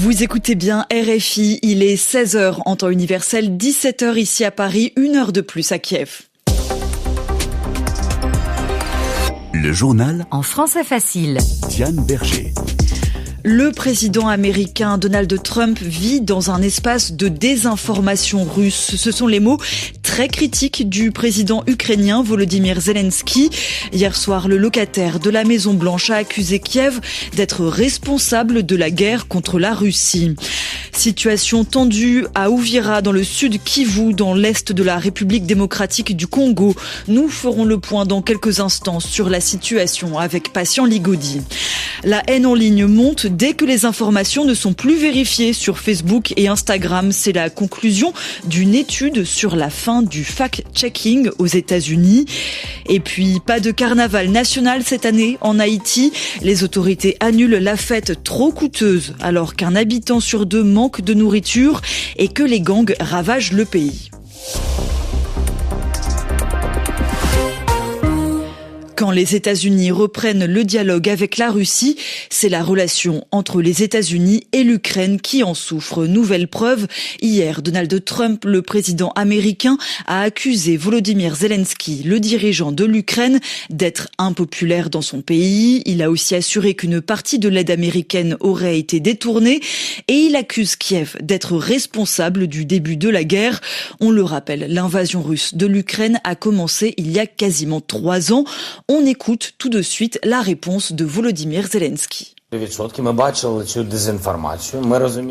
Vous écoutez bien RFI, il est 16h en temps universel, 17h ici à Paris, 1 heure de plus à Kiev. Le journal en français facile. Diane Berger. Le président américain Donald Trump vit dans un espace de désinformation russe. Ce sont les mots très critiques du président ukrainien Volodymyr Zelensky. Hier soir, le locataire de la Maison-Blanche a accusé Kiev d'être responsable de la guerre contre la Russie. Situation tendue à Uvira, dans le sud Kivu, dans l'est de la République démocratique du Congo. Nous ferons le point dans quelques instants sur la situation avec Patient Ligodi. La haine en ligne monte dès que les informations ne sont plus vérifiées sur Facebook et Instagram. C'est la conclusion d'une étude sur la fin du fact-checking aux États-Unis. Et puis, pas de carnaval national cette année en Haïti. Les autorités annulent la fête trop coûteuse alors qu'un habitant sur 2 manque de nourriture et que les gangs ravagent le pays. Quand les États-Unis reprennent le dialogue avec la Russie, c'est la relation entre les États-Unis et l'Ukraine qui en souffre. Nouvelle preuve, hier, Donald Trump, le président américain, a accusé Volodymyr Zelensky, le dirigeant de l'Ukraine, d'être impopulaire dans son pays. Il a aussi assuré qu'une partie de l'aide américaine aurait été détournée et il accuse Kiev d'être responsable du début de la guerre. On le rappelle, l'invasion russe de l'Ukraine a commencé il y a quasiment 3 ans. On écoute tout de suite la réponse de Volodymyr Zelensky.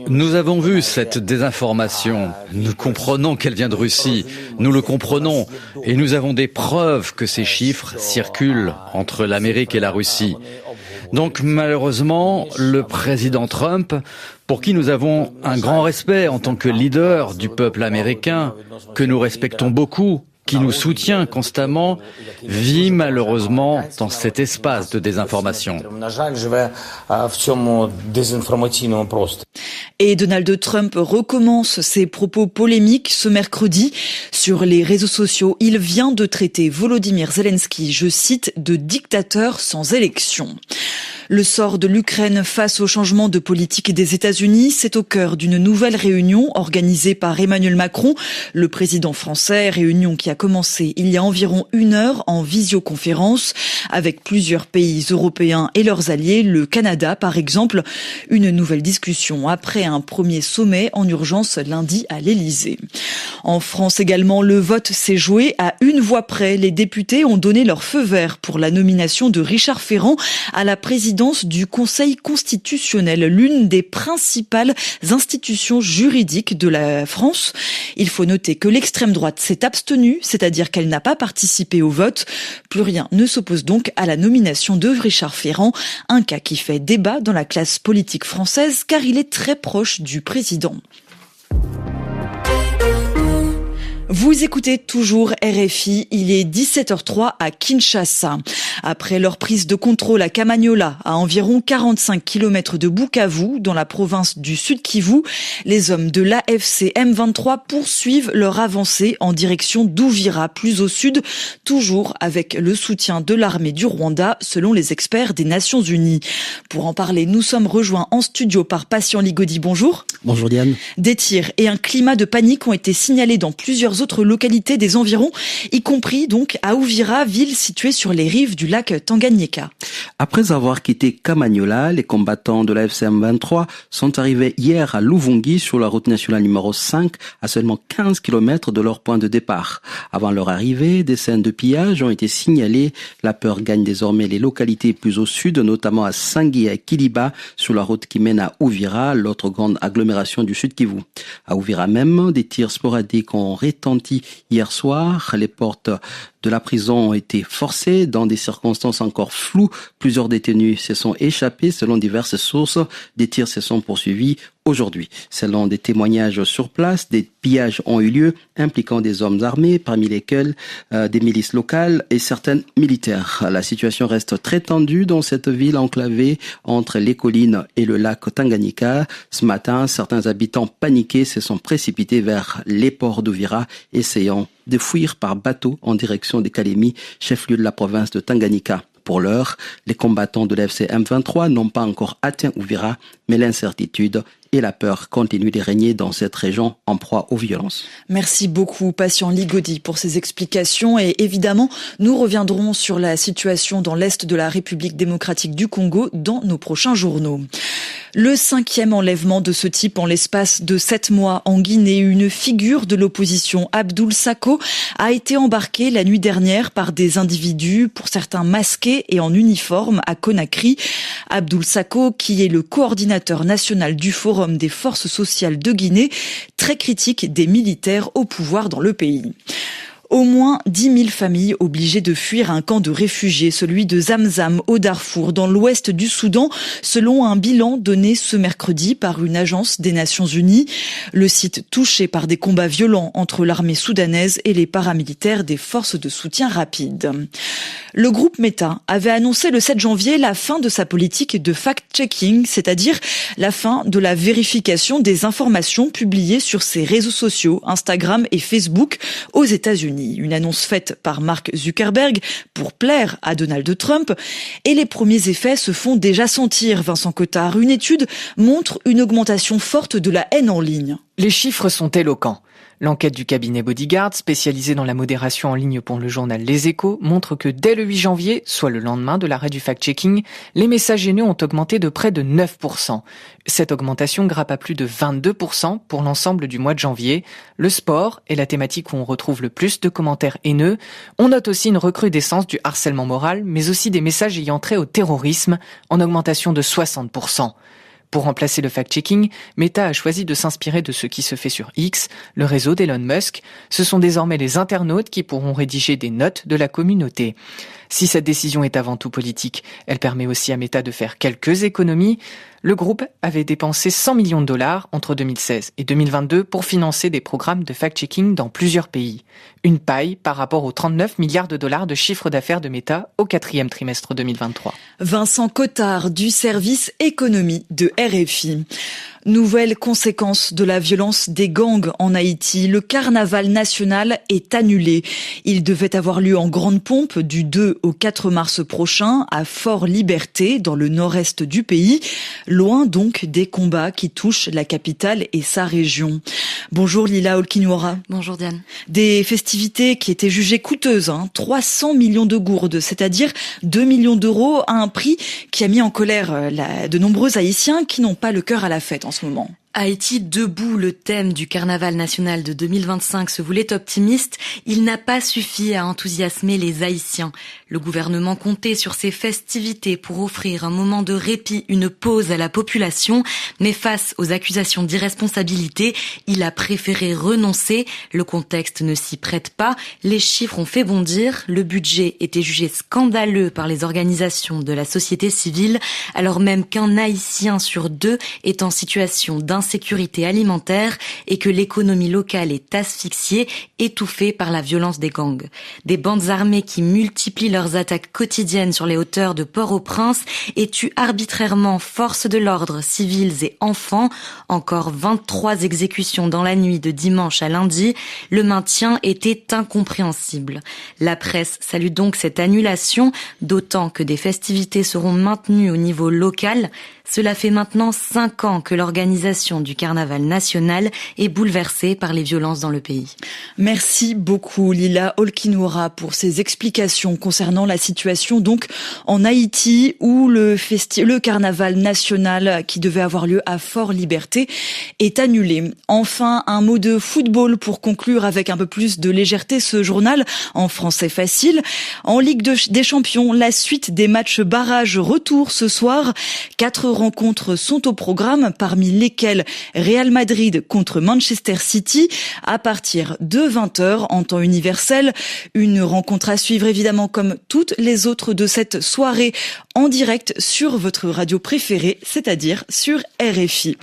Nous avons vu cette désinformation. Nous comprenons qu'elle vient de Russie. Nous le comprenons. Et nous avons des preuves que ces chiffres circulent entre l'Amérique et la Russie. Donc malheureusement, le président Trump, pour qui nous avons un grand respect en tant que leader du peuple américain, que nous respectons beaucoup, qui nous soutient constamment, vit malheureusement dans cet espace de désinformation. Et Donald Trump recommence ses propos polémiques ce mercredi. Sur les réseaux sociaux, il vient de traiter Volodymyr Zelensky, je cite, de dictateur sans élection. Le sort de l'Ukraine face au changement de politique des États-Unis, c'est au cœur d'une nouvelle réunion organisée par Emmanuel Macron, le président français, réunion qui a commencé il y a environ 1 heure en visioconférence avec plusieurs pays européens et leurs alliés, le Canada par exemple. Une nouvelle discussion après un premier sommet en urgence lundi à l'Élysée. En France également, le vote s'est joué à 1 voix près. Les députés ont donné leur feu vert pour la nomination de Richard Ferrand à la présidence du Conseil constitutionnel, l'une des principales institutions juridiques de la France. Il faut noter que l'extrême droite s'est abstenue, c'est-à-dire qu'elle n'a pas participé au vote. Plus rien ne s'oppose donc à la nomination de Richard Ferrand, un cas qui fait débat dans la classe politique française car il est très proche du président. Vous écoutez toujours RFI, il est 17h03 à Kinshasa. Après leur prise de contrôle à Kamanyola, à environ 45 km de Bukavu, dans la province du Sud Kivu, les hommes de l'AFC M23 poursuivent leur avancée en direction d'Uvira, plus au sud, toujours avec le soutien de l'armée du Rwanda, selon les experts des Nations Unies. Pour en parler, nous sommes rejoints en studio par Patient Ligodi. Bonjour. Bonjour Diane. Des tirs et un climat de panique ont été signalés dans plusieurs autres localités des environs, y compris donc à Uvira, ville située sur les rives du lac Tanganyika. Après avoir quitté Kamanyola, les combattants de la FCM 23 sont arrivés hier à Luvungi sur la route nationale numéro 5, à seulement 15 km de leur point de départ. Avant leur arrivée, des scènes de pillage ont été signalées. La peur gagne désormais les localités plus au sud, notamment à Sangui et à Kiliba, sur la route qui mène à Uvira, l'autre grande agglomération du Sud Kivu. À Uvira même, des tirs sporadiques ont retenti hier soir. Les portes de la prison ont été forcées dans des circonstances encore floues. Plusieurs détenus se sont échappés selon diverses sources. Des tirs se sont poursuivis aujourd'hui. Selon des témoignages sur place, des pillages ont eu lieu impliquant des hommes armés, parmi lesquels des milices locales et certaines militaires. La situation reste très tendue dans cette ville enclavée entre les collines et le lac Tanganyika. Ce matin, certains habitants paniqués se sont précipités vers les ports d'Uvira, essayant de fuir par bateau en direction des Kalemi, chef-lieu de la province de Tanganyika. Pour l'heure, les combattants de l'AFC M23 n'ont pas encore atteint Uvira, mais l'incertitude et la peur continuent de régner dans cette région en proie aux violences. Merci beaucoup, Patient Ligodi, pour ces explications. Et évidemment, nous reviendrons sur la situation dans l'Est de la République démocratique du Congo dans nos prochains journaux. Le 5e enlèvement de ce type en l'espace de 7 mois en Guinée. Une figure de l'opposition, Abdoul Sako, a été embarqué la nuit dernière par des individus, pour certains masqués et en uniforme, à Conakry. Abdoul Sako, qui est le coordinateur national du Forum des forces sociales de Guinée, très critique des militaires au pouvoir dans le pays. Au moins 10 000 familles obligées de fuir un camp de réfugiés, celui de Zamzam au Darfour, dans l'ouest du Soudan, selon un bilan donné ce mercredi par une agence des Nations Unies. Le site touché par des combats violents entre l'armée soudanaise et les paramilitaires des forces de soutien rapide. Le groupe Meta avait annoncé le 7 janvier la fin de sa politique de fact-checking, c'est-à-dire la fin de la vérification des informations publiées sur ses réseaux sociaux, Instagram et Facebook, aux États-Unis. Une annonce faite par Mark Zuckerberg pour plaire à Donald Trump. Et les premiers effets se font déjà sentir, Vincent Cottard. Une étude montre une augmentation forte de la haine en ligne. Les chiffres sont éloquents. L'enquête du cabinet Bodyguard, spécialisé dans la modération en ligne pour le journal Les Échos, montre que dès le 8 janvier, soit le lendemain de l'arrêt du fact-checking, les messages haineux ont augmenté de près de 9%. Cette augmentation grappe à plus de 22% pour l'ensemble du mois de janvier. Le sport est la thématique où on retrouve le plus de commentaires haineux. On note aussi une recrudescence du harcèlement moral, mais aussi des messages ayant trait au terrorisme, en augmentation de 60%. Pour remplacer le fact-checking, Meta a choisi de s'inspirer de ce qui se fait sur X, le réseau d'Elon Musk. Ce sont désormais les internautes qui pourront rédiger des notes de la communauté. Si cette décision est avant tout politique, elle permet aussi à Meta de faire quelques économies. Le groupe avait dépensé 100 millions de dollars entre 2016 et 2022 pour financer des programmes de fact-checking dans plusieurs pays. Une paille par rapport aux 39 milliards de dollars de chiffre d'affaires de Meta au 4e trimestre 2023. Vincent Cottard du service économie de RFI. Nouvelle conséquence de la violence des gangs en Haïti. Le carnaval national est annulé. Il devait avoir lieu en grande pompe du 2 au 4 mars prochain à Fort-Liberté, dans le nord-est du pays. Loin donc des combats qui touchent la capitale et sa région. Bonjour Lila Olkinouara. Bonjour Diane. Des festivités qui étaient jugées coûteuses, 300 millions de gourdes, c'est-à-dire 2 millions d'euros, à un prix qui a mis en colère de nombreux Haïtiens qui n'ont pas le cœur à la fête en ce moment. Haïti debout, le thème du carnaval national de 2025 se voulait optimiste. Il n'a pas suffi à enthousiasmer les Haïtiens. Le gouvernement comptait sur ces festivités pour offrir un moment de répit, une pause à la population. Mais face aux accusations d'irresponsabilité, il a préféré renoncer. Le contexte ne s'y prête pas. Les chiffres ont fait bondir. Le budget était jugé scandaleux par les organisations de la société civile, alors même qu'un Haïtien sur 2 est en situation d'insécurité alimentaire et que l'économie locale est asphyxiée, étouffée par la violence des gangs. Des bandes armées qui multiplient leurs attaques quotidiennes sur les hauteurs de Port-au-Prince et tuent arbitrairement forces de l'ordre, civils et enfants. Encore 23 exécutions dans la nuit de dimanche à lundi. Le maintien était incompréhensible. La presse salue donc cette annulation, d'autant que des festivités seront maintenues au niveau local. Cela fait maintenant 5 ans que l'organisation du carnaval national est bouleversée par les violences dans le pays. Merci beaucoup Lila Olkinouara pour ces explications concernant la situation donc en Haïti où le carnaval national qui devait avoir lieu à Fort-Liberté est annulé. Enfin, un mot de football pour conclure avec un peu plus de légèreté ce journal en français facile. En Ligue des Champions, la suite des matchs barrage retour ce soir. 4 rencontres sont au programme, parmi lesquelles Real Madrid contre Manchester City à partir de 20h en temps universel. Une rencontre à suivre évidemment comme toutes les autres de cette soirée en direct sur votre radio préférée, c'est-à-dire sur RFI.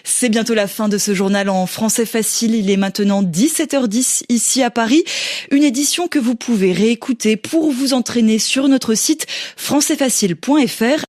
C'est bientôt la fin de ce journal en français facile. Il est maintenant 17h10 ici à Paris. Une édition que vous pouvez réécouter pour vous entraîner sur notre site françaisfacile.fr